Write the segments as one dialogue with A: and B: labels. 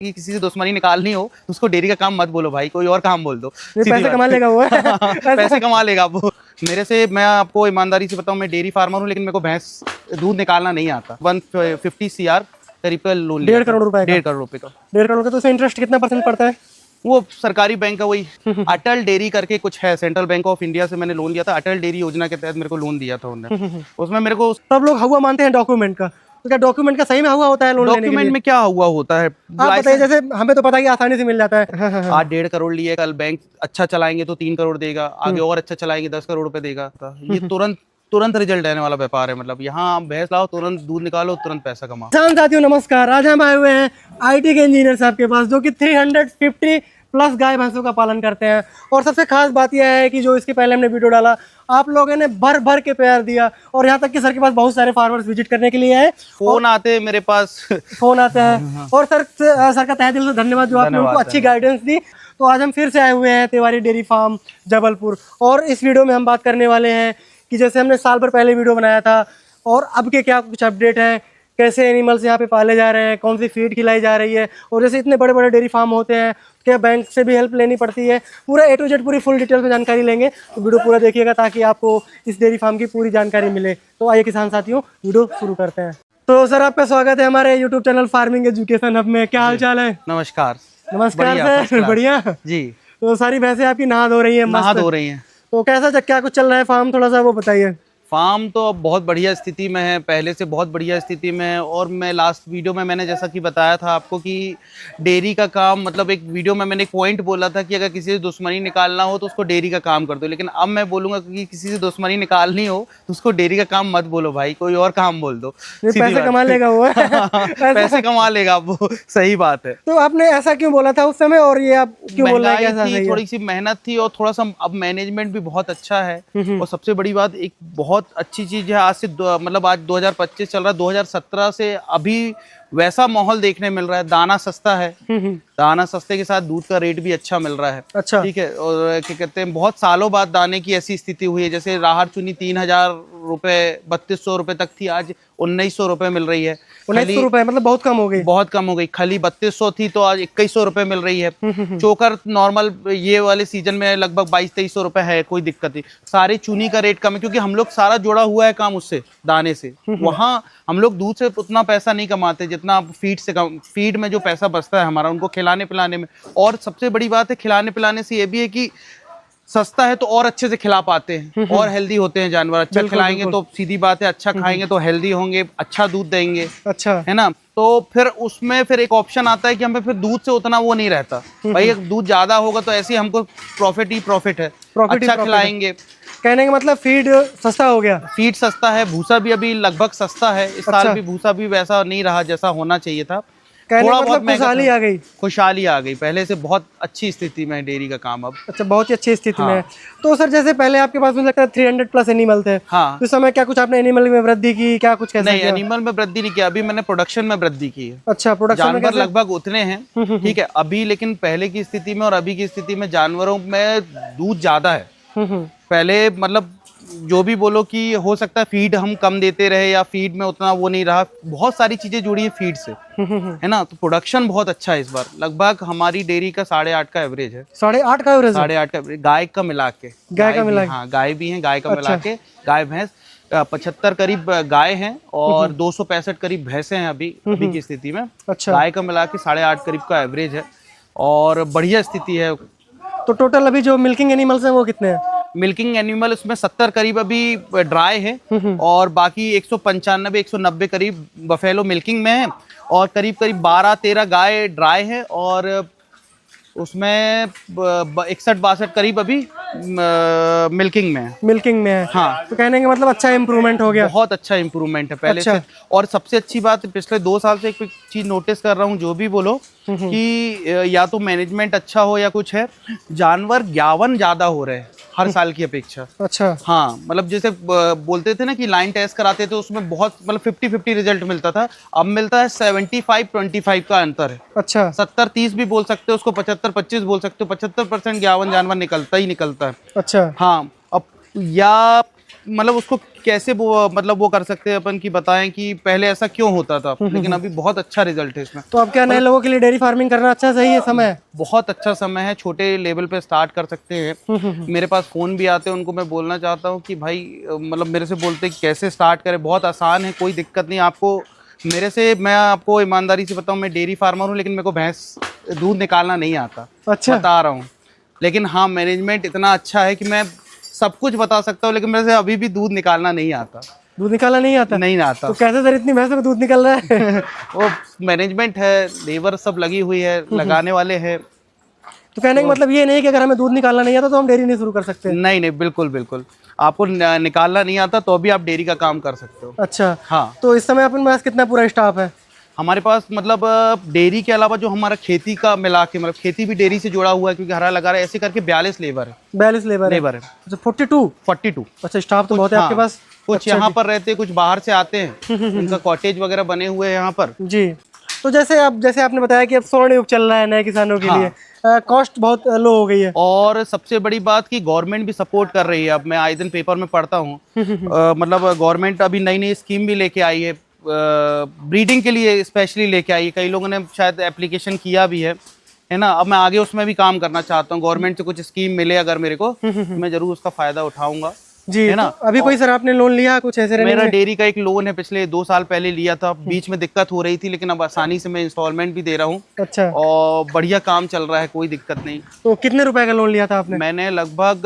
A: कि किसी से दुश्मनी निकालनी हो तो उसको डेयरी का काम मत बोलो भाई, कोई और काम बोल दो।
B: पैसे कमा लेगा वो
A: पैसे कमा लेगा वो। मेरे से, मैं आपको ईमानदारी से बताऊं, मैं डेयरी फार्मर हूं, लेकिन मेरे को भैंस दूध निकालना नहीं आता। 150 CR करीब का लोन लिया।
B: 1.5 करोड़ रुपए का।
A: 1.5 करोड़ रुपए का।
B: 1.5 करोड़ का। तो उसमें इंटरेस्ट कितना % पड़ता है?
A: वो सरकारी बैंक का वही अटल डेयरी करके कुछ है, सेंट्रल बैंक ऑफ इंडिया से मैंने लोन लिया था। अटल डेयरी योजना के तहत मेरे को लोन दिया था उन्होंने। उसमें मेरे को,
B: सब लोग हुआ मानते हैं डॉक्यूमेंट का, तो क्या डॉक्यूमेंट का सही में हुआ होता है लोन लेने के लिए?
A: डॉक्यूमेंट में क्या हुआ होता है
B: आप बताइए, जैसे हमें तो पता है कि आसानी से मिल जाता है।
A: आज 1.5 करोड़ लिए, कल बैंक अच्छा चलाएंगे तो 3 करोड़ देगा, आगे और अच्छा चलाएंगे 10 करोड़ रुपए देगा। ये तुरंत रिजल्ट आने वाला व्यापार है। मतलब यहाँ आप भैंस लाओ, तुरंत दूध निकालो, तुरंत पैसा कमाओ।
B: किसान साथियों नमस्कार, आज हम आए हुए हैं IT के इंजीनियर साहब के पास, जो कि 350+ गाय भैंसों का पालन करते हैं। और सबसे खास बात यह है कि जो इसके पहले हमने वीडियो डाला, आप लोगों ने भर भर के प्यार दिया, और यहाँ तक कि सर के पास बहुत सारे फार्मर्स विजिट करने के लिए आए,
A: फोन आते हैं मेरे पास।
B: फोन आते हैं। और सर का तहे दिल से धन्यवाद जो आपने उनको अच्छी गाइडेंस दी। तो आज हम फिर से आए हुए हैं तिवारी डेयरी फार्म जबलपुर, और इस वीडियो में हम बात करने वाले हैं कि जैसे हमने साल भर पहले वीडियो बनाया था और अब के क्या कुछ अपडेट है, कैसे एनिमल्स यहाँ पे पाले जा रहे हैं, कौन सी फीड खिलाई जा रही है, और जैसे इतने बड़े बड़े डेयरी फार्म होते हैं क्या बैंक से भी हेल्प लेनी पड़ती है, पूरा A to Z पूरी फुल डिटेल में जानकारी लेंगे। तो वीडियो पूरा देखिएगा ताकि आपको इस डेयरी फार्म की पूरी जानकारी मिले। तो आइए किसान साथियों, वीडियो शुरू करते हैं। तो सर आपका स्वागत है हमारे YouTube channel farming education hub में। क्या हाल चाल है?
A: नमस्कार।
B: नमस्कार सर, बढ़िया
A: जी।
B: तो सारी भैंसें आपकी नहा धो रही है?
A: नहा धो रही हैं।
B: तो कैसा क्या कुछ चल रहा है फार्म, थोड़ा सा वो बताइए।
A: फार्म तो अब बहुत बढ़िया स्थिति में है, पहले से बहुत बढ़िया स्थिति में है। और मैं लास्ट वीडियो में मैंने जैसा कि बताया था आपको कि डेयरी का काम, मतलब एक वीडियो में मैंने एक पॉइंट बोला था कि अगर किसी से दुश्मनी निकालना हो तो उसको डेयरी का काम कर दो। लेकिन अब मैं बोलूंगा कि किसी से दुश्मनी निकालनी हो तो उसको डेयरी का काम मत बोलो भाई, कोई और काम बोल दो।
B: पैसे कमा लेगा वो।
A: पैसे कमा लेगा वो, सही बात है।
B: तो आपने ऐसा क्यों बोला था उस समय, और ये आप क्यों बोल रहे हैं?
A: थोड़ी सी मेहनत थी और थोड़ा सा अब मैनेजमेंट भी बहुत अच्छा है। और सबसे बड़ी बात, एक बहुत अच्छी चीज है, आज से मतलब आज 2025 चल रहा है, 2017 से अभी वैसा माहौल देखने मिल रहा है। दाना सस्ता है, दाना सस्ते के साथ दूध का रेट भी अच्छा मिल रहा है।
B: अच्छा,
A: ठीक है। और क्या कहते हैं, बहुत सालों बाद दाने की ऐसी स्थिति हुई है, जैसे राहर चुनी 3000 रुपए 3200 रुपए तक थी, आज 1900 रुपए मिल रही है।
B: 1900 रुपए मतलब बहुत कम हो गई।
A: बहुत कम हो गई। खली 3200 थी तो आज 2100 रुपए मिल रही है। चोकर नॉर्मल ये वाले सीजन में लगभग 2200-2300 रुपए है, कोई दिक्कत नहीं। सारे चूनी का रेट कम है, क्योंकि हम लोग सारा जुड़ा हुआ है काम उससे, दाने से। वहाँ हम लोग दूध से उतना पैसा नहीं कमाते जितना फीड से फीड में जो पैसा बचता है हमारा, उनको खिलाने पिलाने में। और सबसे बड़ी बात है, खिलाने पिलाने से ये भी है कि सस्ता है तो और अच्छे से खिला पाते हैं, और हेल्दी होते हैं जानवर। अच्छा खिलाएंगे तो सीधी बात है, अच्छा खाएंगे तो हेल्दी होंगे, अच्छा दूध देंगे। अच्छा है ना। तो फिर उसमें फिर एक ऑप्शन आता है कि हमें फिर दूध से उतना वो नहीं रहता भाई, दूध ज्यादा होगा तो ऐसे ही हमको प्रॉफिट ही प्रॉफिट है। अच्छा खिलाएंगे, कहने का मतलब फीड सस्ता हो गया। फीड सस्ता है, भूसा भी अभी लगभग सस्ता है। इस साल भी भूसा भी वैसा नहीं रहा जैसा होना चाहिए था। थोड़ा बहुत खुशहाली आ गई, खुशहाली आ गई। पहले से बहुत अच्छी स्थिति में डेयरी का काम अब। अच्छा, बहुत ही अच्छी स्थिति में है। तो सर जैसे पहले आपके पास मुझे लगता है 300+ एनिमल थे। हाँ। तो इस समय क्या कुछ आपने एनिमल में वृद्धि की, क्या कुछ कैसे? नहीं, एनिमल में वृद्धि नहीं किया, अभी मैंने प्रोडक्शन में वृद्धि की है। अच्छा, प्रोडक्शन जानवर लगभग उतने हैं, ठीक है अभी, लेकिन पहले की स्थिति में और अभी की स्थिति में जानवरों में दूध ज्यादा है। पहले मतलब जो भी बोलो कि हो सकता है फीड हम कम देते रहे या फीड में उतना वो नहीं रहा, बहुत सारी चीजें जुड़ी है फीड से, है ना। तो प्रोडक्शन बहुत अच्छा है इस बार। लगभग हमारी डेयरी का 8.5 का एवरेज है। 8.5 का एवरेज? 8.5 का एवरेज, गाय का मिला के। गाय का मिला के? हाँ, गाय भी है, गाय का मिला के। गाय भैंस 75 करीब गाय हैं और 265 करीब भैंसे हैं अभी की स्थिति में। अच्छा, गाय का मिला के 8.5 करीब का एवरेज है और बढ़िया स्थिति है। तो टोटल अभी जो मिल्किंग एनिमल्स हैं वो कितने हैं? मिल्किंग एनिमल उसमें 70 करीब अभी ड्राई है और बाकी 195-190 करीब बफेलो मिल्किंग में है, और करीब 12-13 गाय ड्राई है, और उसमें 61-62 करीब अभी मिल्किंग में है। मिल्किंग में है, हाँ। तो कहने का मतलब अच्छा इम्प्रूवमेंट हो गया, बहुत अच्छा इम्प्रूवमेंट है पहले से। और सबसे अच्छी बात, पिछले 2 साल से एक चीज नोटिस कर रहा हूँ, जो भी बोलो कि या तो मैनेजमेंट अच्छा हो या कुछ है, जानवर ज्ञावन ज्यादा हो रहे हैं हर साल की अपेक्षा। अच्छा, हाँ। मतलब जैसे बोलते थे ना कि लाइन टेस्ट कराते थे, उसमें बहुत मतलब 50-50 रिजल्ट मिलता था, अब मिलता है 75-25 का अंतर है। अच्छा, 70-30 भी बोल सकते हो उसको, 75-25 बोल सकते हो। 75% ज्ञावन जानवर निकलता ही निकलता है। अच्छा, हाँ। अब या मतलब उसको कैसे वो कर सकते हैं अपन की बताएं कि पहले ऐसा क्यों होता था, लेकिन अभी बहुत अच्छा रिजल्ट है इसमें।
B: तो अब क्या नए लोगों के लिए डेयरी फार्मिंग करना अच्छा सही है समय?
A: बहुत अच्छा समय है, छोटे लेवल पे स्टार्ट कर सकते हैं। मेरे पास फ़ोन भी आते हैं, उनको मैं बोलना चाहता हूँ कि भाई मतलब मेरे से बोलते हैं कि कैसे स्टार्ट करें, बहुत आसान है, कोई दिक्कत नहीं आपको मेरे से। मैं आपको ईमानदारी से बताऊँ, मैं डेयरी फार्मर हूँ, लेकिन मेरे को भैंस दूध निकालना नहीं आता।
B: अच्छा।
A: बता रहा हूँ, लेकिन हाँ मैनेजमेंट इतना अच्छा है कि मैं सब कुछ बता सकता हूँ, लेकिन मेरे से अभी भी दूध निकालना नहीं आता।
B: दूध निकालना नहीं आता?
A: नहीं आता।
B: तो कैसे सर इतनी भैंस में दूध निकल रहा है?
A: वो मैनेजमेंट है, लेबर सब लगी हुई है, लगाने वाले हैं।
B: तो कहने का मतलब ये नहीं कि अगर हमें दूध निकालना नहीं आता तो हम डेयरी नहीं शुरू कर सकते?
A: नहीं नहीं, बिल्कुल बिल्कुल, आपको निकालना नहीं आता तो भी आप डेयरी का काम कर सकते हो।
B: अच्छा।
A: हाँ,
B: तो इस समय अपने पास कितना पूरा स्टाफ है?
A: हमारे पास मतलब डेयरी के अलावा जो हमारा खेती का मिला के, मतलब खेती भी डेयरी से जुड़ा हुआ है, क्योंकि हरा लगा रहा है, ऐसे करके 42 लेबर है।
B: 42 लेबर है?
A: है।
B: अच्छा 42?
A: 42।
B: अच्छा, स्टाफ तो बहुत है आपके पास।
A: कुछ
B: अच्छा
A: यहाँ
B: जी।
A: पर रहते हैं, कुछ बाहर से आते हैं, उनका कॉटेज वगैरह बने हुए हैं यहाँ पर।
B: जी। तो जैसे आपने बताया कि अब स्वर्ण युग चल रहा है नए किसानों के लिए, कॉस्ट बहुत लो हो गई है,
A: और सबसे बड़ी बात कि गवर्नमेंट भी सपोर्ट कर रही है। अब मैं आए दिन पेपर में पढ़ता हूँ, मतलब गवर्नमेंट अभी नई नई स्कीम भी लेके आई है, ब्रीडिंग के लिए स्पेशली लेके आई है। कई लोगों ने शायद एप्लीकेशन किया भी है ना। अब मैं आगे उसमें भी काम करना चाहता हूँ, गवर्नमेंट से कुछ स्कीम मिले अगर मेरे को, मैं जरूर उसका फायदा उठाऊंगा।
B: जी
A: है ना।
B: तो अभी कोई सर आपने लोन लिया कुछ ऐसे?
A: मेरा डेयरी का एक लोन है, पिछले 2 साल पहले लिया था, बीच में दिक्कत हो रही थी, लेकिन अब आसानी से मैं इंस्टॉलमेंट भी दे रहा हूँ।
B: अच्छा।
A: और बढ़िया काम चल रहा है, कोई दिक्कत नहीं।
B: तो कितने रुपए का लोन लिया था आपने?
A: मैंने लगभग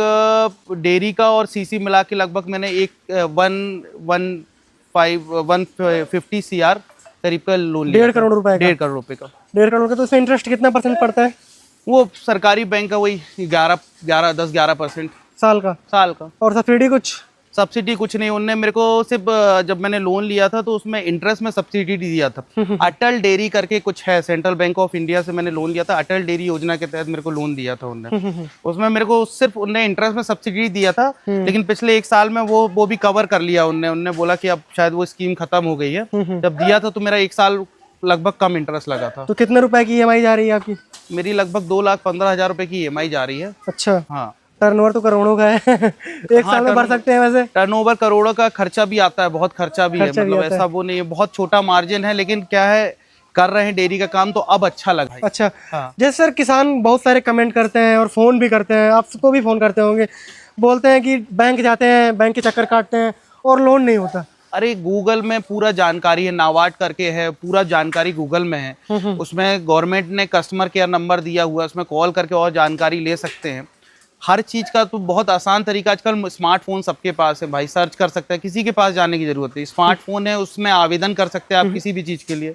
A: डेयरी का और सीसी मिला के लगभग मैंने 150 CR करीब का लोन लिया।
B: 1.5 करोड़ रुपए का?
A: 1.5 करोड़ रुपए का।
B: 1.5 करोड़ का। तो उसमें इंटरेस्ट कितना % पड़ता है?
A: वो सरकारी बैंक का वही 10-11%
B: साल का?
A: साल का।
B: और सब्सिडी कुछ?
A: सब्सिडी कुछ नहीं, उनने मेरे को सिर्फ जब मैंने लोन लिया था तो उसमें इंटरेस्ट में सब्सिडी दिया था। अटल डेयरी करके कुछ है, सेंट्रल बैंक ऑफ इंडिया से मैंने लोन लिया था, अटल डेयरी योजना के तहत मेरे को लोन दिया था उनने। उसमें मेरे को सिर्फ उनने इंटरेस्ट में सब्सिडी दिया था, लेकिन पिछले 1 साल में वो भी कवर कर लिया उनने बोला कि अब शायद वो स्कीम खत्म हो गई है। जब दिया था तो मेरा 1 साल लगभग कम इंटरेस्ट लगा था।
B: तो कितने रुपए की EMI जा रही है आपकी?
A: मेरी लगभग 2,15,000 रुपए की EMI जा रही है।
B: अच्छा।
A: हाँ,
B: टर्नओवर तो करोड़ों का है। एक साल में भर सकते हैं वैसे?
A: टर्नओवर करोड़ों का, खर्चा भी आता है, बहुत खर्चा भी है, मतलब ऐसा वो नहीं है, बहुत छोटा मार्जिन है, लेकिन क्या है कर रहे हैं डेयरी का काम तो अब अच्छा लगा।
B: अच्छा।
A: हाँ।
B: जैसे सर किसान बहुत सारे कमेंट करते हैं और फोन भी करते हैं, आपको भी फोन करते होंगे, बोलते हैं कि बैंक जाते हैं, बैंक के चक्कर काटते हैं और लोन नहीं होता।
A: अरे गूगल में पूरा जानकारी है, नाबार्ड करके है, पूरा जानकारी गूगल में है, उसमें गवर्नमेंट ने कस्टमर केयर नंबर दिया हुआ है, उसमें कॉल करके और जानकारी ले सकते हैं। हर चीज़ का तो बहुत आसान तरीका, आजकल स्मार्टफोन सबके पास है भाई, सर्च कर सकते हैं, किसी के पास जाने की जरूरत नहीं, स्मार्टफोन है, उसमें आवेदन कर सकते हैं आप किसी भी चीज़ के लिए।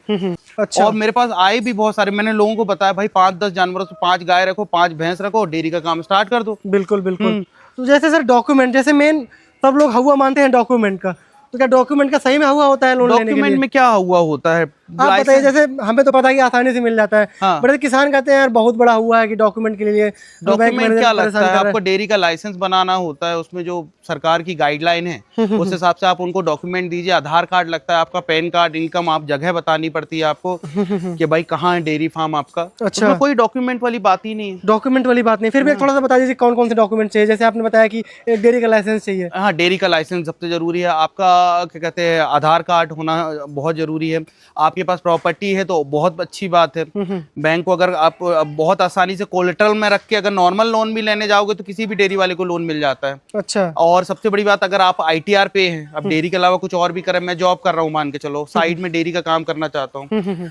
B: अच्छा।
A: और मेरे पास आए भी बहुत सारे, मैंने लोगों को बताया भाई 5-10 जानवरों से 5 गाय रखो, 5 भैंस रखो, डेयरी का काम स्टार्ट कर दो।
B: बिल्कुल बिल्कुल। तो जैसे सर डॉक्यूमेंट, जैसे मेन सब लोग हुआ मानते हैं डॉक्यूमेंट का, तो क्या डॉक्यूमेंट का सही में हुआ होता है लोन लेने के लिए?
A: डॉक्यूमेंट में क्या हुआ होता है
B: आप बताइए। जैसे हमें तो पता है कि आसानी से मिल जाता है,
A: हाँ।
B: बड़े किसान कहते हैं यार बहुत बड़ा हुआ है कि डॉक्यूमेंट के लिए
A: डॉक्यूमेंट क्या लगता है आपको, डेयरी का लाइसेंस बनाना होता है, उसमें जो सरकार की गाइडलाइन है उस हिसाब से आप उनको डॉक्यूमेंट दीजिए। आधार कार्ड लगता है आपका, पैन कार्ड, इनकम, आप जगह बतानी पड़ती है आपको कि भाई कहाँ है डेयरी फार्म आपका।
B: अच्छा।
A: कोई डॉक्यूमेंट वाली बात ही नहीं है।
B: डॉक्यूमेंट वाली बात नहीं, फिर भी थोड़ा सा बता दीजिए कौन कौन से डॉक्यूमेंट चाहिए। जैसे आपने बताया कि एक डेयरी का लाइसेंस चाहिए।
A: हाँ, डेयरी का लाइसेंस सबसे जरूरी है आपका, क्या कहते हैं, आधार कार्ड होना बहुत जरूरी है। आपके पास प्रॉपर्टी है तो बहुत अच्छी बात है। बैंक को अगर आप बहुत आसानी से कोलेटरल में रख के अगर नॉर्मल लोन भी लेने जाओगे तो किसी भी डेयरी वाले को लोन मिल जाता है।
B: अच्छा।
A: और सबसे बड़ी बात, अगर आप ITR पे हैं, अब डेयरी के अलावा कुछ और भी करें, मैं जॉब कर रहा हूँ मान के चलो, साइड में डेयरी का काम करना चाहता हूँ।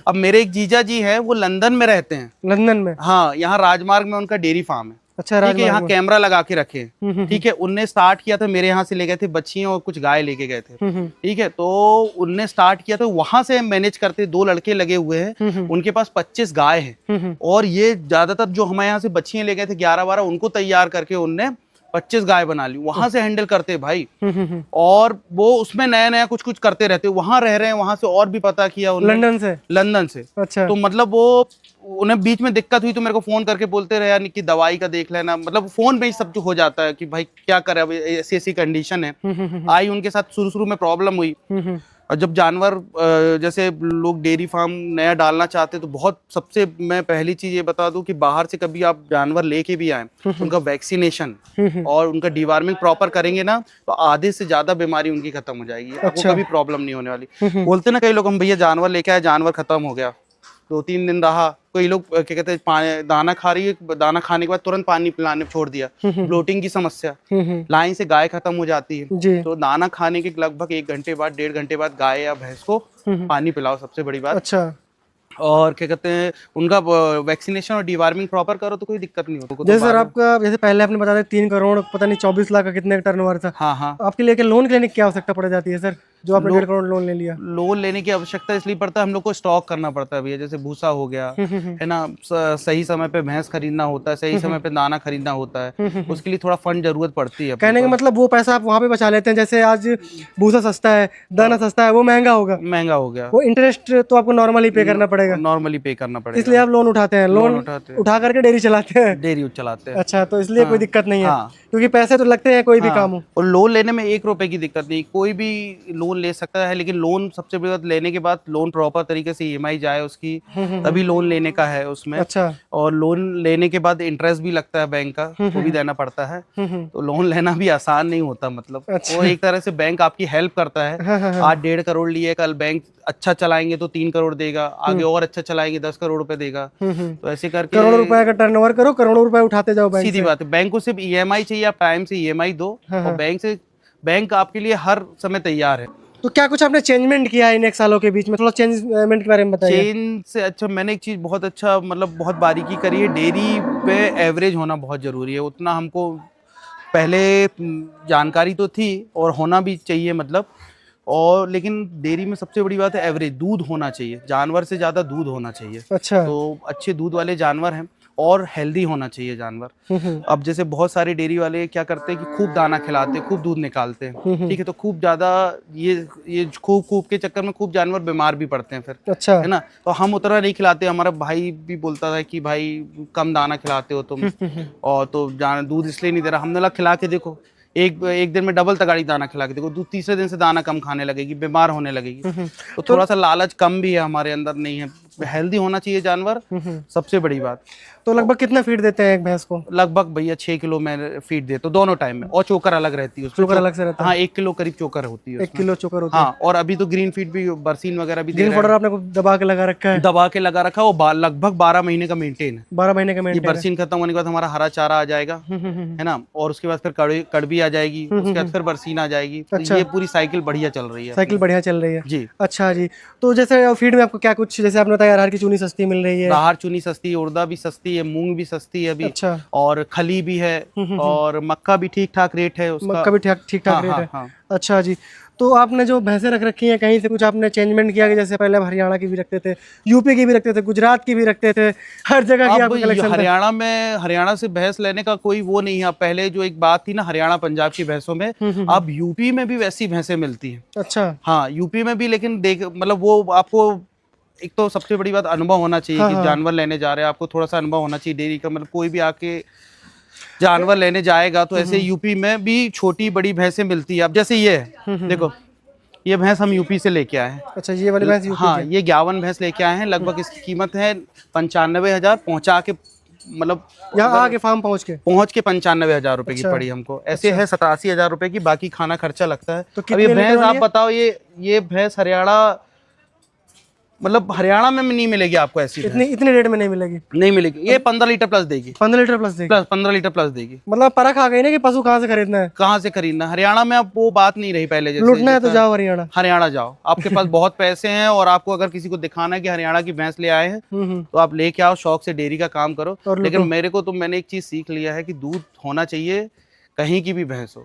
A: अब मेरे एक जीजा जी हैं, वो लंदन में रहते हैं।
B: लंदन में?
A: हाँ, यहाँ राजमार्ग में उनका डेयरी फार्म है।
B: अच्छा।
A: ठीक है, यहाँ कैमरा लगा के रखे। ठीक है, उनने स्टार्ट किया था, मेरे यहाँ से ले गए थे बच्चियां और कुछ गाय लेके गए थे। ठीक है, तो उनने स्टार्ट किया था, वहां से मैनेज करते, 2 लड़के लगे हुए हैं, उनके पास 25 गाय हैं। और ये ज्यादातर जो हमारे यहाँ से बच्चियां ले गए थे 11-12, उनको तैयार करके उनने 25 गाय बना ली, वहां से हैंडल करते भाई। और वो उसमें नया नया कुछ कुछ करते रहते, वहां रह रहे हैं, वहां से और भी पता किया उन्होंने, लंदन से। अच्छा। तो मतलब वो उन्हें बीच में दिक्कत हुई तो मेरे को फोन करके बोलते रहे यार निक्की दवाई का देख लेना, मतलब फोन पे ही सब जो हो जाता है कि भाई क्या करे, अब ऐसी ऐसी कंडीशन है। आई उनके साथ शुरू शुरू में प्रॉब्लम हुई, और जब जानवर जैसे लोग डेयरी फार्म नया डालना चाहते हैं तो बहुत, सबसे मैं पहली चीज ये बता दूं कि बाहर से कभी आप जानवर लेके भी आए, उनका वैक्सीनेशन और उनका डिवार्मिंग प्रॉपर करेंगे ना, तो आधे से ज्यादा बीमारी उनकी खत्म हो जाएगी। आपको कभी प्रॉब्लम नहीं होने वाली। बोलते ना कई लोग, हम भैया जानवर लेके आए, जानवर खत्म हो गया, 2-3 दिन रहा, कोई लोग क्या कहते हैं दाना खा रही है, दाना खाने के बाद तुरंत पानी पिलाने छोड़ दिया, ब्लोटिंग की समस्या, लाइन से गाय खत्म हो जाती है। तो दाना खाने के लगभग 1 घंटे बाद, 1.5 घंटे बाद गाय या भैंस को पानी पिलाओ, सबसे बड़ी बात।
B: अच्छा।
A: और क्या कहते हैं, उनका वैक्सीनेशन और डिवार्मिंग प्रॉपर करो तो कोई दिक्कत नहीं होती।
B: जैसे सर आपका, जैसे पहले आपने बताया 3 करोड़ पता नहीं 24 लाख का कितने का टर्नओवर था।
A: हाँ हाँ।
B: आपके लिए लोन के लेने की क्या आवश्यकता पड़ जाती है सर, जो आपने 1.5 करोड़ लोन ले लिया?
A: लोन लेने की आवश्यकता इसलिए पड़ता है, हम लोग को स्टॉक करना पड़ता है भैया, जैसे भूसा हो गया है ना, सही समय पे भैंस खरीदना होता है, सही समय पे दाना खरीदना होता है, उसके लिए थोड़ा फंड जरूरत पड़ती है।
B: कहने का मतलब वो पैसा आप वहाँ पे बचा लेते हैं, जैसे आज भूसा सस्ता है, दाना सस्ता है, वो महंगा होगा,
A: महंगा हो गया,
B: वो इंटरेस्ट तो आपको नॉर्मली पे करना पड़ेगा,
A: नॉर्मली पे करना पड़ेगा,
B: इसलिए आप लोन उठाते हैं। लोन उठा करके डेयरी चलाते हैं?
A: डेयरी चलाते हैं।
B: अच्छा, तो इसलिए कोई दिक्कत नहीं है,
A: हाँ।
B: क्योंकि पैसे तो लगते हैं कोई भी काम हो।
A: और लोन लेने में 1 रुपए की दिक्कत नहीं, कोई भी लोन ले सकता है, लेकिन लोन सबसे बड़ी बात, लेने के बाद लोन प्रॉपर तरीके से EMI जाए उसकी, तभी लोन लेने का है उसमें।
B: अच्छा। और
A: लोन लेने के बाद इंटरेस्ट भी लगता है बैंक का, वो भी देना पड़ता है। तो लोन लेना भी आसान नहीं होता, मतलब वो एक तरह से बैंक आपकी हेल्प करता है। आज 1.5 करोड़ लिए, कल बैंक अच्छा चलाएंगे तो 3 करोड़ देगा, आगे और अच्छा चलाएंगे 10 करोड़ रुपए देगा। तो ऐसे करके
B: करोड़ रुपए का टर्नओवर करो, करोड़ों रुपए उठाते जाओ बैंक से।
A: सीधी बात है, बैंक को सिर्फ EMI चाहिए, आप टाइम से EMI दो और बैंक आपके लिए हर समय तैयार है।
B: तो क्या कुछ आपने चेंजमेंट किया इन 1 सालों के बीच में? थोड़ा चेंजमेंट के बारे में बताइए।
A: चेंज से अच्छा, मैंने एक चीज बहुत अच्छा, मतलब बहुत बारीकी करी है, डेयरी पे एवरेज होना बहुत जरूरी है। उतना हमको पहले जानकारी तो थी और होना भी चाहिए, मतलब, और लेकिन डेयरी में सबसे बड़ी बात है एवरेज दूध होना चाहिए, जानवर से ज्यादा दूध होना चाहिए।
B: अच्छा। तो
A: अच्छे दूध वाले जानवर हैं और हेल्दी होना चाहिए जानवर। अब जैसे बहुत सारे डेयरी वाले क्या करते हैं कि खूब दाना खिलाते हैं, खूब दूध निकालते हैं, ठीक है, तो खूब ज्यादा ये खूब के चक्कर में खूब जानवर बीमार भी पड़ते हैं फिर। अच्छा। है ना, तो हम उतना नहीं खिलाते। हमारा भाई भी बोलता था कि भाई कम दाना खिलाते हो तुम, और तो दूध इसलिए नहीं दे रहा। हमने लगा खिला के देखो, एक दिन में डबल तगाड़ी दाना खिला के देखो, 3-4 दिन से दाना कम खाने लगेगी, बीमार होने लगेगी। तो थोड़ा सा लालच कम भी है हमारे अंदर, नहीं है, हेल्दी होना चाहिए जानवर, सबसे बड़ी बात।
B: तो लगभग कितना फीड देते हैं एक भैंस को?
A: लगभग भैया 6 किलो मैं फीड देता हूँ दोनों टाइम में, और चोकर अलग रहती है,
B: चोकर अलग से रहता है?
A: हाँ, 1 किलो करीब चोकर होती है।
B: 1 किलो चोकर होती है?
A: हाँ, और अभी तो ग्रीन फीड भी, बरसीन वगैरह भी,
B: ग्रीन फीडर आपने दबा के लगा रखा है? दबा के लगा
A: रखा है, वो लगभग 12 महीने का मेंटेन है।
B: 12 महीने का मेंटेन।
A: बरसीन खत्म होने के बाद हमारा हरा चारा आ जाएगा, है ना, और उसके बाद फिर कड़वी आ जाएगी, उसके बाद फिर बरसीन आ जाएगी। अच्छा। ये पूरी साइकिल बढ़िया चल रही है, साइकिल
B: बढ़िया चल रही है
A: जी।
B: अच्छा जी। तो जैसे फीड में आपको क्या कुछ, जैसे आपने बताया अरहर की चूनी सस्ती मिल रही है?
A: अरहर चूनी सस्ती है, उड़दा भी सस्ती है, मूंग भी सस्ती है अभी। अच्छा। और खली भी है, और मक्का भी ठीक ठाक रेट है उसका।
B: मक्का भी ठीक ठाक रेट है। अच्छा जी। तो आपने जो भैंसें रख रखी हैं, कहीं से कुछ आपने चेंजमेंट किया कि जैसे पहले हरियाणा की भी रखते थे, यूपी की भी रखते थे, गुजरात की भी रखते थे, हर जगह की आपको कलेक्शन?
A: हरियाणा से भैंस लेने का कोई वो नहीं है। पहले जो एक बात थी ना हरियाणा पंजाब की भैंसों में, अब यूपी में भी वैसी भैंसें मिलती हैं। अच्छा। हाँ, यूपी में भी, लेकिन मतलब वो आपको एक तो सबसे बड़ी बात अनुभव होना चाहिए कि जानवर लेने जा रहे हैं, आपको थोड़ा सा अनुभव होना चाहिए डेयरी का। मतलब कोई भी आके जानवर लेने जाएगा तो ऐसे यूपी में भी छोटी बड़ी भैंसें मिलती है। अब जैसे ये है, देखो, ये भैंस हम यूपी से लेके आए हैं। अच्छा, ये वाली भैंस यूपी? हाँ, ये 51 भैंस लेके आए हैं। लगभग इसकी कीमत है 95,000, पहुंचा के, मतलब
B: यहाँ आके फार्म पहुंच के
A: 95,000 रुपए की पड़ी हमको। ऐसे है 87,000 रुपए की, बाकी खाना खर्चा लगता है। तो अब ये भैंस आप बताओ, ये भैंस हरियाणा, मतलब हरियाणा में नहीं मिलेगी आपको ऐसी,
B: इतने रेट में नहीं मिलेगी।
A: ये 15 लीटर प्लस देगी।
B: 15 लीटर प्लस देगी?
A: 15 लीटर प्लस देगी।
B: मतलब परख आ गई ना कि पशु कहाँ से खरीदना है,
A: कहाँ से खरीदना। हरियाणा में अब वो बात नहीं रही पहले जैसे।
B: लूटना है तो जाओ हरियाणा
A: जाओ, आपके पास बहुत पैसे हैं, और आपको अगर किसी को दिखाना है कि हरियाणा की भैंस ले आए हैं, तो आप लेके आओ, शौक से डेयरी का काम करो। लेकिन मैंने एक चीज सीख लिया है कि दूध होना चाहिए, कहीं की भी भैंस हो,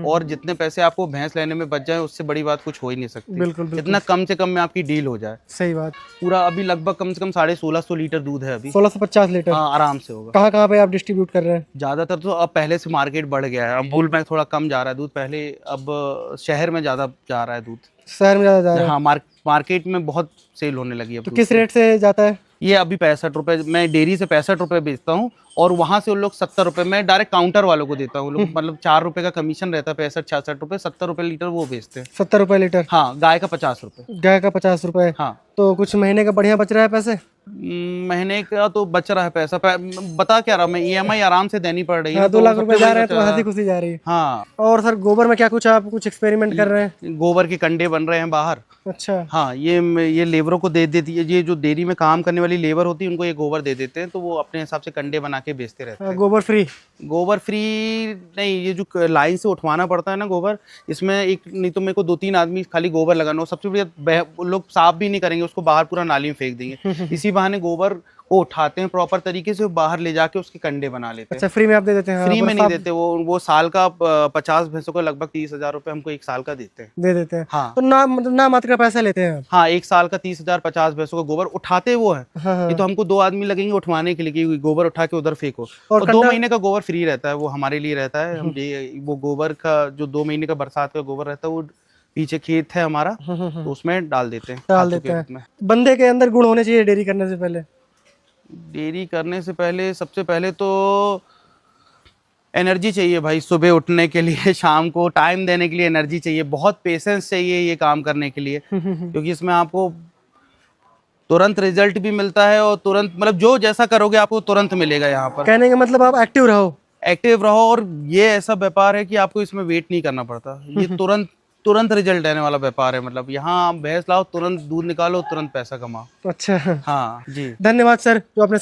A: और जितने पैसे आपको भैंस लेने में बच जाए, उससे बड़ी बात कुछ हो ही नहीं सकती। बिल्कुल। इतना कम से कम में आपकी डील हो जाए।
B: सही बात।
A: पूरा अभी लगभग कम से कम 1650 लीटर दूध है अभी।
B: 1650 लीटर? हाँ,
A: आराम से होगा।
B: कहाँ पे आप डिस्ट्रीब्यूट कर रहे हैं?
A: ज्यादातर तो अब पहले से मार्केट बढ़ गया है, अमूल में थोड़ा कम जा रहा है दूध, पहले अब शहर में ज्यादा जा रहा है दूध।
B: शहर में ज्यादा जा रहा है?
A: हाँ, मार्केट में बहुत सेल होने लगी है।
B: तो किस रेट से जाता है
A: ये अभी 65 रुपए, मैं डेयरी से 65 रुपए बेचता हूँ और वहां से उन लोग 70 रुपए मैं डायरेक्ट काउंटर वालों को देता हूँ। लोग मतलब 4 रुपए का कमीशन रहता है, 65-66 रुपए, 70 रुपए लीटर वो बेचते हैं।
B: 70 रुपए लीटर।
A: हाँ, गाय का 50 रुपए।
B: गाय का 50 रुपए।
A: हाँ,
B: तो कुछ महीने का बढ़िया बच रहा है पैसे?
A: महीने का तो बच रहा है पैसा। बता क्या रहा मैं, EMI आराम से देनी पड़ रही है।
B: 2 लाख रुपए जा रहे हैं तो हंसी खुशी जा रही है।
A: हाँ।
B: और सर गोबर में क्या कुछ आप कुछ एक्सपेरिमेंट कर रहे हैं?
A: गोबर के कंडे बन रहे हैं बाहर।
B: अच्छा।
A: हाँ, ये लेबरों को दे देती है, ये जो डेयरी में काम करने वाली लेबर होती है उनको ये गोबर दे देते हैं, तो वो अपने हिसाब से कंडे बना के बेचते रहते हैं।
B: गोबर फ्री?
A: गोबर फ्री नहीं, ये जो लाइन से उठवाना पड़ता है ना गोबर, इसमें एक नहीं तो मेरे को 2-3 आदमी खाली गोबर लगाना हो, सबसे बढ़िया लोग साफ भी नहीं करेंगे उसको, बाहर पूरा नाली में फेंक देंगे। इसी बहाने गोबर को उठाते हैं प्रॉपर तरीके से, बाहर ले जाके उसके कंडे बना लेते हैं।
B: अच्छा, फ्री में आप दे देते हैं?
A: फ्री में नहीं देते, वो साल का 50 भैंसों का लगभग 30,000 रुपए हमको 1 साल का देते हैं।
B: दे देते हैं?
A: हाँ।
B: तो ना मात्र का पैसा लेते हैं?
A: हाँ, 1 साल का 30,000, 50 भैंसों का गोबर उठाते वो है।
B: हाँ।
A: ये तो हमको 2 आदमी लगेंगे उठवाने के लिए कि गोबर उठा के उधर फेंको, और 2 महीने का गोबर फ्री रहता है, वो हमारे लिए रहता है। हम वो गोबर का जो 2 महीने का बरसात का गोबर रहता है वो पीछे खेत है हमारा, तो उसमें डाल देते हैं।
B: बंदे के अंदर गुण होने चाहिए डेयरी करने से पहले?
A: डेयरी करने से पहले सबसे पहले तो एनर्जी चाहिए भाई, सुबह उठने के लिए, शाम को टाइम देने के लिए एनर्जी चाहिए, बहुत पेशेंस चाहिए ये काम करने के लिए, क्योंकि इसमें आपको तुरंत रिजल्ट भी मिलता है और तुरंत मतलब जो जैसा करोगे आपको तुरंत मिलेगा यहाँ पर।
B: कहने का मतलब आप एक्टिव रहो।
A: और ये ऐसा व्यापार है कि आपको इसमें वेट नहीं करना पड़ता, ये तुरंत रिजल्ट देने वाला व्यापार है। मतलब यहाँ आप भैंस लाओ, तुरंत दूध निकालो, तुरंत पैसा कमाओ।
B: अच्छा।
A: हाँ जी,
B: धन्यवाद सर जो आपने